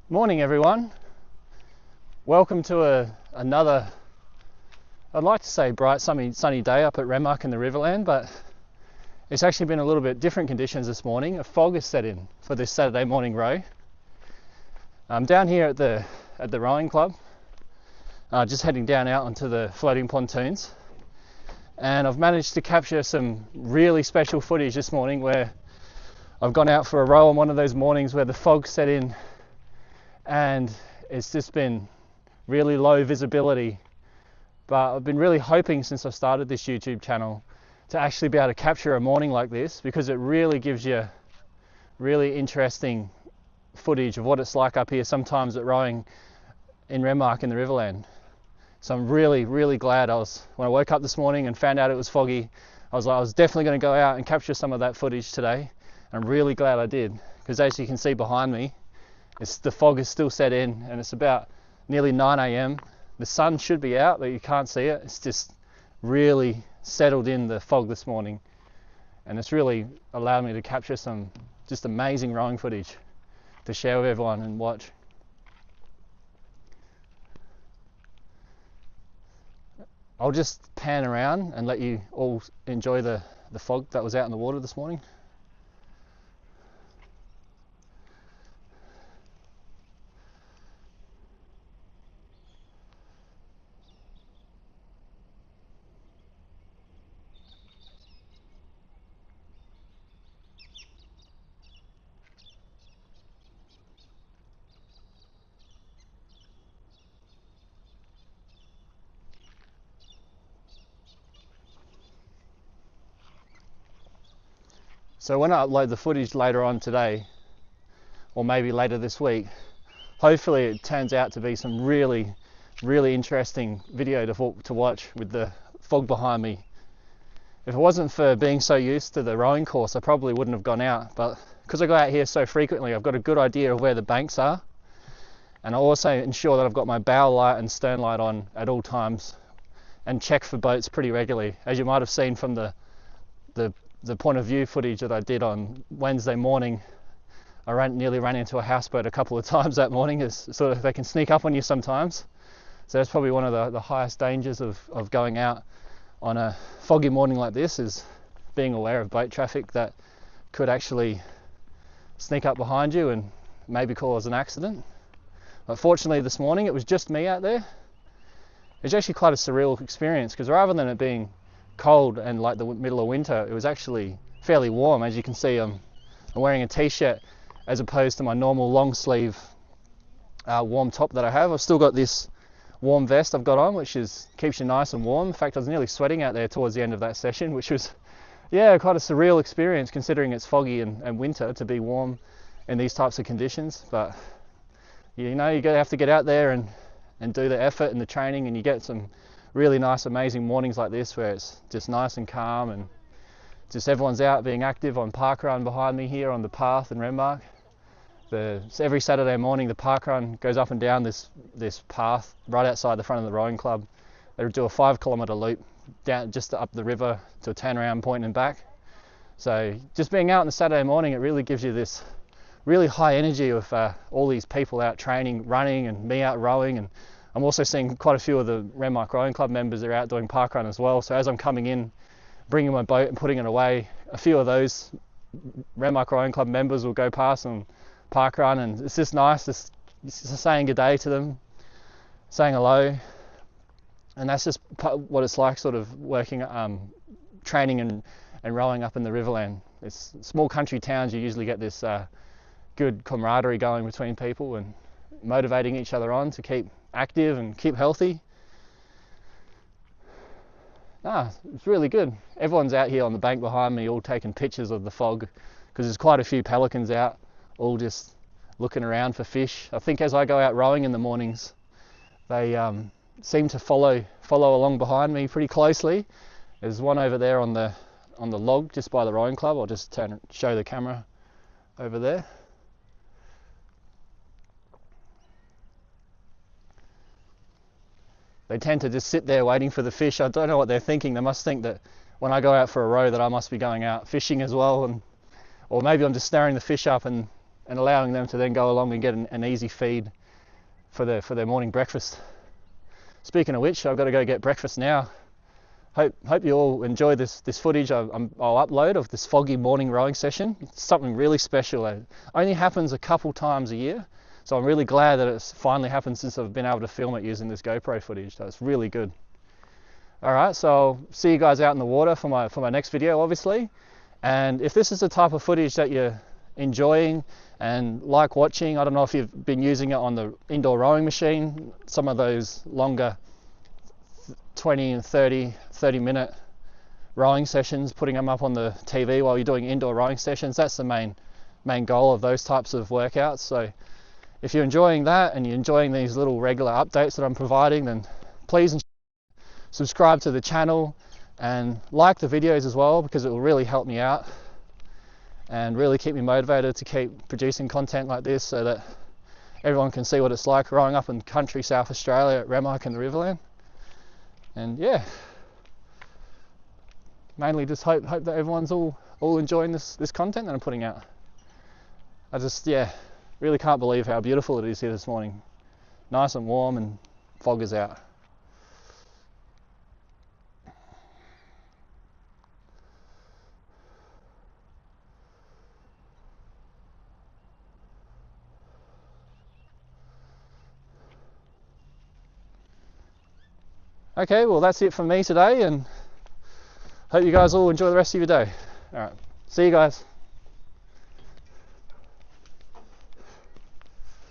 Morning everyone. Welcome to another, I'd like to say bright sunny day up at Renmark in the Riverland, but it's actually been a little bit different conditions this morning. A fog has set in for this Saturday morning row. I'm down here at the rowing club, just heading down out onto the floating pontoons, and I've managed to capture some really special footage this morning where I've gone out for a row on one of those mornings where the fog set in and it's just been really low visibility. But I've been really hoping since I started this YouTube channel to actually be able to capture a morning like this, because it really gives you really interesting footage of what it's like up here sometimes at rowing in Renmark in the Riverland. So I'm really glad when I woke up this morning and found out it was foggy, I was definitely going to go out and capture some of that footage today. I'm really glad I did, because as you can see behind me, the fog is still set in and it's about nearly 9 a.m. The sun should be out, but you can't see it. It's just really settled in the fog this morning, and it's really allowed me to capture some just amazing rowing footage to share with everyone and watch. I'll just pan around and let you all enjoy the fog that was out in the water this morning. So when I upload the footage later on today, or maybe later this week, hopefully it turns out to be some really interesting video to watch with the fog behind me. If it wasn't for being so used to the rowing course, I probably wouldn't have gone out, but because I go out here so frequently, I've got a good idea of where the banks are, and I also ensure that I've got my bow light and stern light on at all times and check for boats pretty regularly. As you might have seen from the point of view footage that I did on Wednesday morning, I nearly ran into a houseboat a couple of times that morning, as sort of they can sneak up on you sometimes. So that's probably one of the highest dangers of going out on a foggy morning like this, is being aware of boat traffic that could actually sneak up behind you and maybe cause an accident. But fortunately this morning it was just me out there. It's actually quite a surreal experience, because rather than it being cold and like the middle of winter, it was actually fairly warm. As you can see, I'm wearing a t-shirt as opposed to my normal long sleeve warm top that I have. I've still got this warm vest I've got on, which keeps you nice and warm. In fact, I was nearly sweating out there towards the end of that session, which was quite a surreal experience, considering it's foggy and winter, to be warm in these types of conditions. But you have to get out there and do the effort and the training, and you get some really nice, amazing mornings like this where it's just nice and calm, and just everyone's out being active on parkrun behind me here on the path in Renmark. Every Saturday morning the parkrun goes up and down this path right outside the front of the rowing club. They do a 5-kilometre loop down just up the river to a turnaround point and back. So just being out on a Saturday morning, it really gives you this really high energy of all these people out training, running, and me out rowing. And I'm also seeing quite a few of the Renmark Rowing Club members are out doing parkrun as well. So as I'm coming in, bringing my boat and putting it away, a few of those Renmark Rowing Club members will go past and parkrun, and it's just nice just saying good day to them, saying hello. And that's just what it's like sort of working, training and rowing up in the Riverland. It's small country towns, you usually get this good camaraderie going between people and motivating each other on to keep active and keep healthy. It's really good. Everyone's out here on the bank behind me all taking pictures of the fog, because there's quite a few pelicans out, all just looking around for fish. I think as I go out rowing in the mornings, they seem to follow along behind me pretty closely. There's one over there on the log just by the rowing club. I'll just show the camera over there. They tend to just sit there waiting for the fish. I don't know what they're thinking. They must think that when I go out for a row that I must be going out fishing as well, or maybe I'm just snaring the fish up and and allowing them to then go along and get an easy feed for their morning breakfast. Speaking of which, I've got to go get breakfast now. Hope you all enjoy this footage I'll upload of this Foggy morning rowing session. It's something really special. It only happens a couple times a year, so I'm really glad that it's finally happened since I've been able to film it using this GoPro footage. That's really good. Alright, so I'll see you guys out in the water for my next video, obviously. And if this is the type of footage that you're enjoying and like watching, I don't know if you've been using it on the indoor rowing machine, some of those longer 20 and 30 minute rowing sessions, putting them up on the TV while you're doing indoor rowing sessions. That's the main goal of those types of workouts. So if you're enjoying that and you're enjoying these little regular updates that I'm providing, then please subscribe to the channel and like the videos as well, because it will really help me out and really keep me motivated to keep producing content like this, so that everyone can see what it's like rowing up in country South Australia at Renmark and the Riverland. And yeah, mainly just hope that everyone's all enjoying this content that I'm putting out. I just, yeah, really can't believe how beautiful it is here this morning. Nice and warm, and fog is out. Okay, well that's it from me today, and hope you guys all enjoy the rest of your day. Alright, see you guys.